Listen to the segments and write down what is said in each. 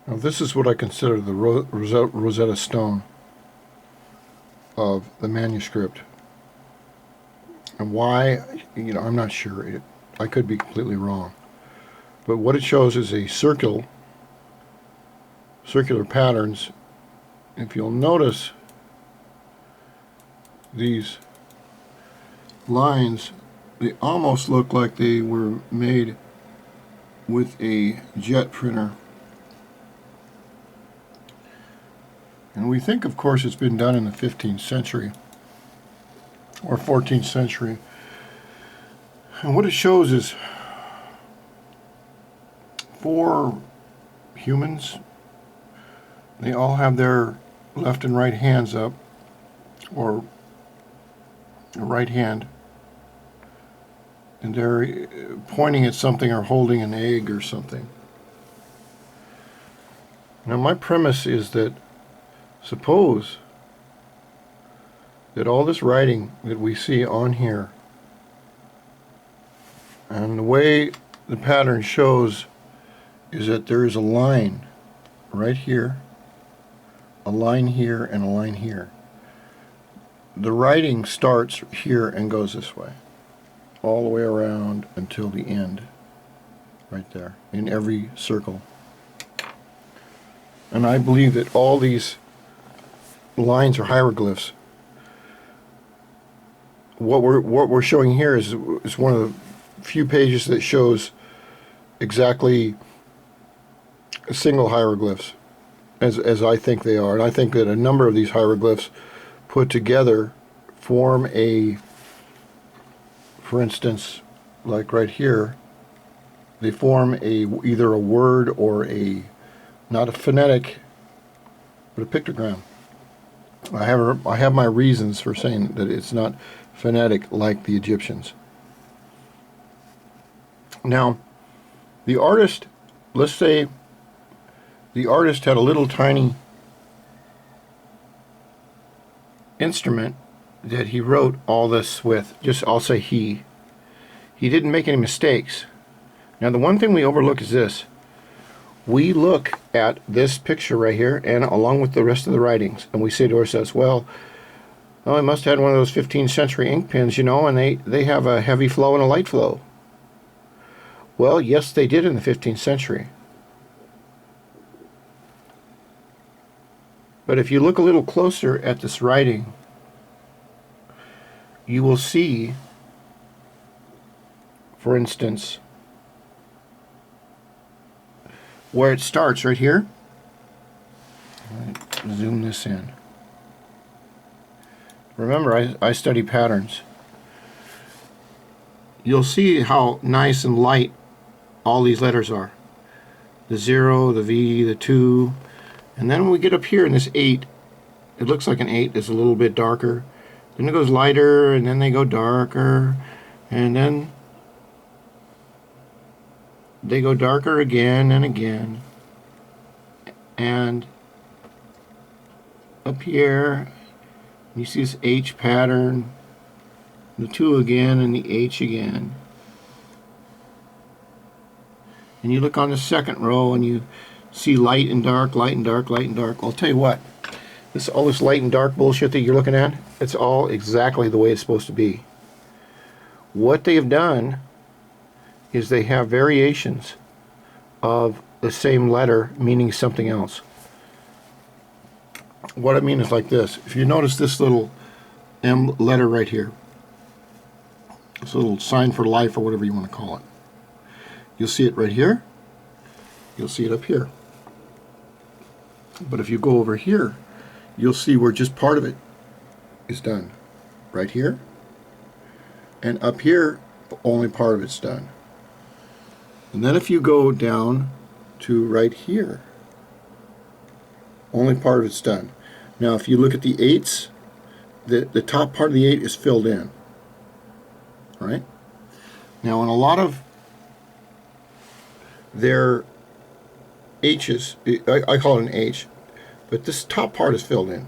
Now this is what I consider the Rosetta Stone of the manuscript. And why, I'm not sure. I could be completely wrong. But what it shows is a circular patterns. If you'll notice, these lines, they almost look like they were made with a jet printer. And we think, of course, it's been done in the 15th century or 14th century. And what it shows is 4 humans. They all have their left and right hands up, or the right hand, and they're pointing at something or holding an egg or something. Now my premise is that suppose that all this writing that we see on here, and the way the pattern shows is that there is a line right here, a line here, and a line here. The writing starts here and goes this way, all the way around until the end, right there, in every circle. And I believe that all these lines are hieroglyphs. What we're showing here is one of the few pages that shows exactly single hieroglyphs, as I think they are. And I think that a number of these hieroglyphs put together form a, for instance, like right here, they form either a word or not a phonetic, but a pictogram. I have my reasons for saying that it's not phonetic like the Egyptians. Now, the artist, let's say the artist had a little tiny instrument that he wrote all this with. I'll say he didn't make any mistakes. Now the one thing we overlook is this. We look at this picture right here, and along with the rest of the writings, and we say to ourselves, well, I must have had one of those 15th century ink pens, and they have a heavy flow and a light flow. Well, yes, they did in the 15th century. But if you look a little closer at this writing, you will see, for instance, where it starts right here. Zoom this in. Remember, I study patterns. You'll see how nice and light all these letters are. The 0, the V, the 2, and then when we get up here in this 8, it looks like an 8 is a little bit darker. Then it goes lighter, and then they go darker, and then they go darker again and again. And up here, you see this H pattern, the 2 again, and the H again. And you look on the second row, and you see light and dark, light and dark, light and dark. I'll tell you what, all this light and dark bullshit that you're looking at, it's all exactly the way it's supposed to be. What they have done is they have variations of the same letter meaning something else. What I mean is like this. If you notice this little M letter right here, this little sign for life or whatever you want to call it, you'll see it right here, you'll see it up here. But if you go over here, you'll see where just part of it is done. Right here, and up here, only part of it's done. And then if you go down to right here, only part of it's done. Now if you look at the 8s, the top part of the 8 is filled in. Right? Now in a lot of their H's, I call it an H, but this top part is filled in.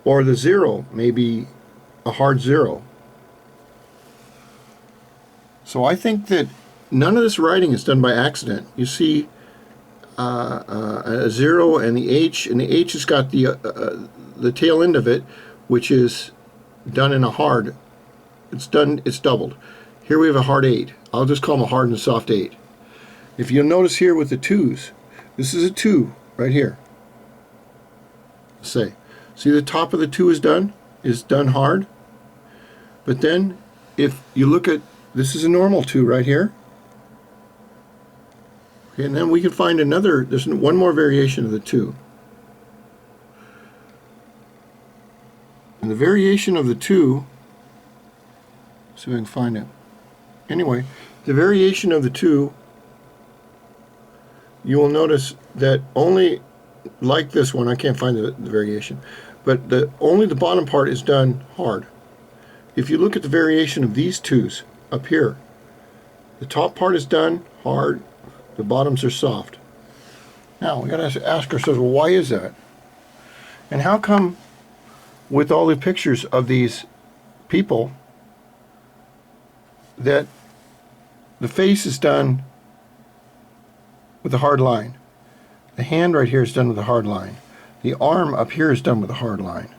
Or the 0 may be a hard 0. So I think that none of this writing is done by accident. You see a 0 and the H has got the tail end of it, which is done in a hard. It's doubled. Here we have a hard 8. I'll just call them a hard and a soft 8. If you'll notice here with the 2s, this is a 2 right here. See the top of the 2 is done hard. But then if you look at, this is a normal 2 right here. Okay, and then we can find another, there's one more variation of the 2. And the variation of the 2, see if I can find it. Anyway, the variation of the 2, you will notice that only, like this one, I can't find the variation, but only the bottom part is done hard. If you look at the variation of these 2s up here, the top part is done hard, the bottoms are soft. Now we got to ask ourselves, well, why is that? And how come with all the pictures of these people that the face is done with a hard line? The hand right here is done with a hard line. The arm up here is done with a hard line.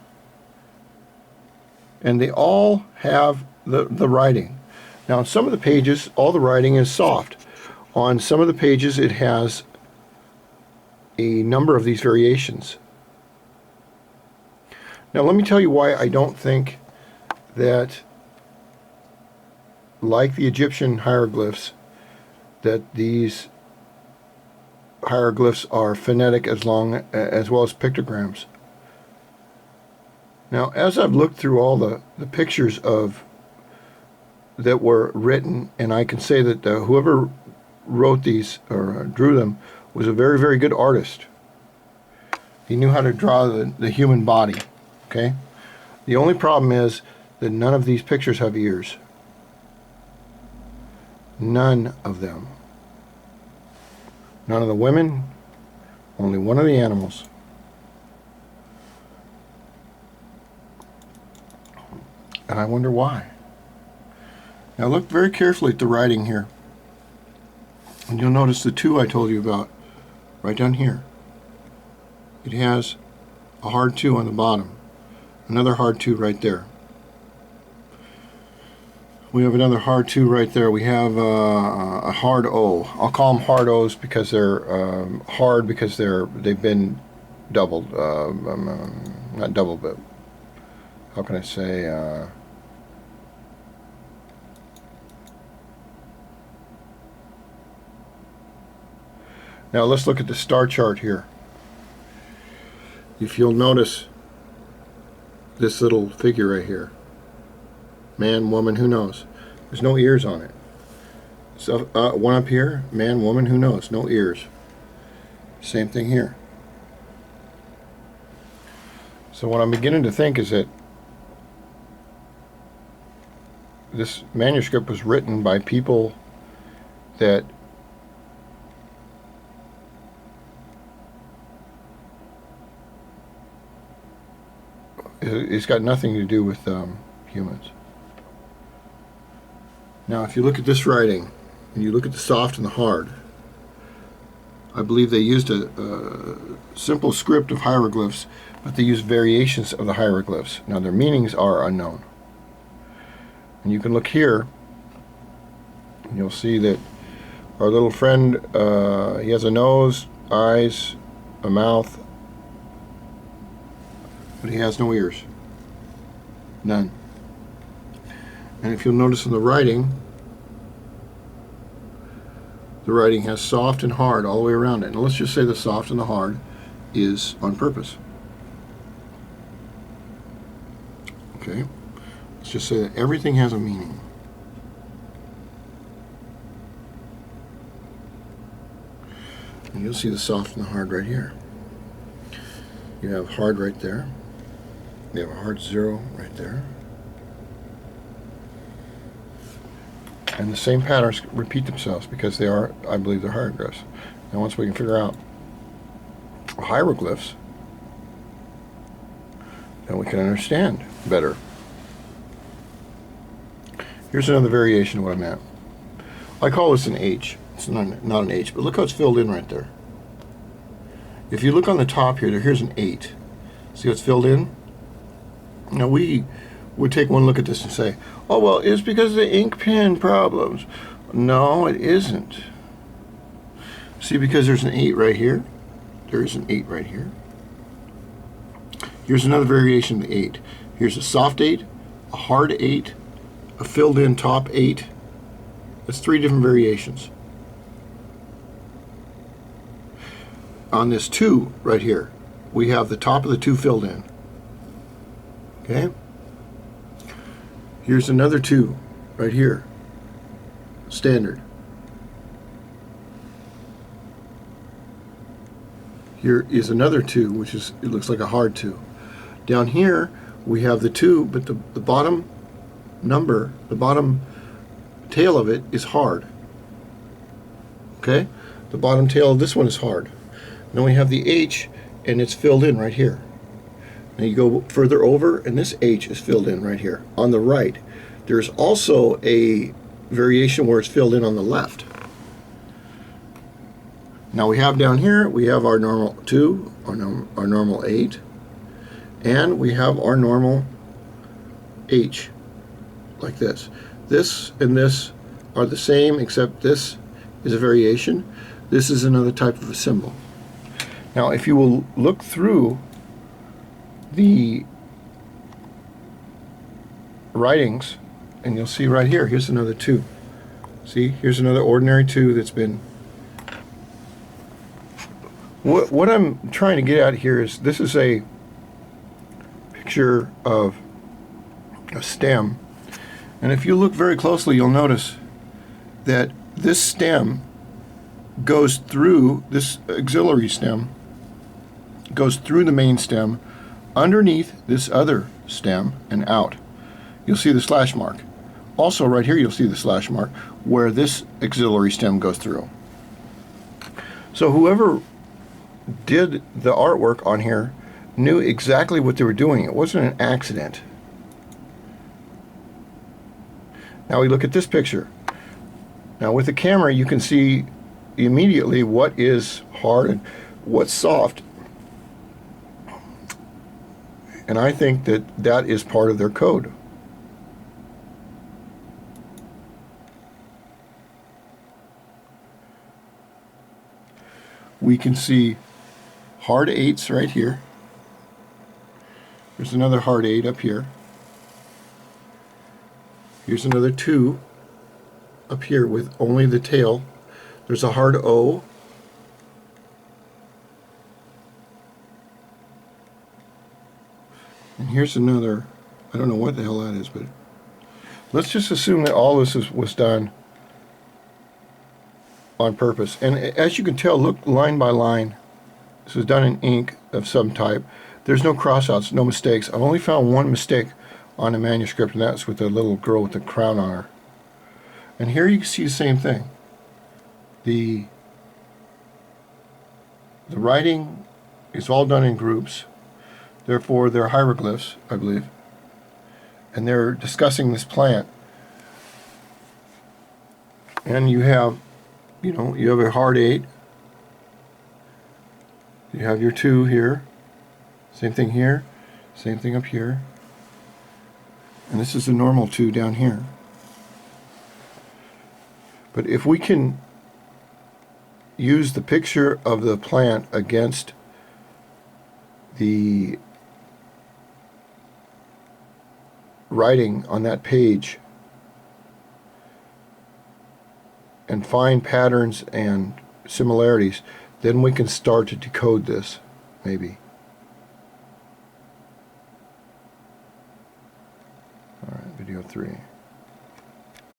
And they all have the writing. Now on some of the pages, all the writing is soft. On some of the pages, it has a number of these variations. Now let me tell you why I don't think that, like the Egyptian hieroglyphs, that these hieroglyphs are phonetic as well as pictograms. Now, as I've looked through all the pictures that were written, and I can say that whoever wrote these or drew them was a very, very good artist. He knew how to draw the human body. Okay? The only problem is that none of these pictures have ears. None of them. None of the women, only one of the animals. And I wonder why. Now look very carefully at the writing here. And you'll notice the 2 I told you about right down here. It has a hard 2 on the bottom. Another hard 2 right there. We have another hard 2 right there. We have a hard O. I'll call them hard O's because they're hard because they've been doubled. Not doubled, but how can I say? Now let's look at the star chart here. If you'll notice this little figure right here. Man, woman, who knows? There's no ears on it. So one up here, man, woman, who knows? No ears. Same thing here. So what I'm beginning to think is that this manuscript was written by people that it's got nothing to do with humans. Now, if you look at this writing, and you look at the soft and the hard, I believe they used a simple script of hieroglyphs, but they used variations of the hieroglyphs. Now, their meanings are unknown. And you can look here, and you'll see that our little friend, he has a nose, eyes, a mouth, but he has no ears. None. And if you'll notice in the writing has soft and hard all the way around it. And let's just say the soft and the hard is on purpose. Okay? Let's just say that everything has a meaning. And you'll see the soft and the hard right here. You have hard right there. You have a hard 0 right there. And the same patterns repeat themselves because they are, I believe, they're hieroglyphs. And once we can figure out hieroglyphs, then we can understand better. Here's another variation of what I meant. I call this an H. It's not an H, but look how it's filled in right there. If you look on the top here, here's an 8. See what's filled in? Now we would take one look at this and say, oh, well, it's because of the ink pen problems. No, it isn't. See, because there's an 8 right here. There's an 8 right here. Here's another variation of the 8. Here's a soft 8, a hard 8, a filled in top 8. That's 3 different variations. On this 2 right here, we have the top of the 2 filled in. Okay? Here's another 2 right here, standard. Here is another 2, which is, it looks like a hard 2. Down here, we have the 2, but the bottom number, the bottom tail of it is hard. Okay? The bottom tail of this one is hard. Then we have the H, and it's filled in right here. Now you go further over, and this H is filled in right here. On the right, there's also a variation where it's filled in on the left. Now we have down here, we have our normal 2, our normal 8, and we have our normal H, like this. This and this are the same, except this is a variation. This is another type of a symbol. Now if you will look through the writings, and you'll see right here, here's another 2. See, here's another ordinary 2 that's been... What I'm trying to get at here is, this is a picture of a stem, and if you look very closely, you'll notice that this stem goes through, this auxiliary stem goes through the main stem, underneath this other stem, and out. You'll see the slash mark. Also right here you'll see the slash mark where this auxiliary stem goes through. So whoever did the artwork on here knew exactly what they were doing. It wasn't an accident. Now we look at this picture. Now with the camera you can see immediately what is hard and what's soft. And I think that that is part of their code. We can see hard 8s right here. There's another hard 8 up here. Here's another 2 up here with only the tail. There's a hard O. And here's another, I don't know what the hell that is, but let's just assume that all this was done on purpose. And as you can tell, look line by line, this was done in ink of some type. There's no crossouts, no mistakes. I've only found one mistake on a manuscript, and that's with the little girl with the crown on her. And here you can see the same thing. The writing is all done in groups. Therefore, they're hieroglyphs, I believe. And they're discussing this plant. And you have, you know, you have a hard 8. You have your 2 here. Same thing here. Same thing up here. And this is a normal 2 down here. But if we can use the picture of the plant against the writing on that page and find patterns and similarities, then we can start to decode this, maybe. All right, video 3.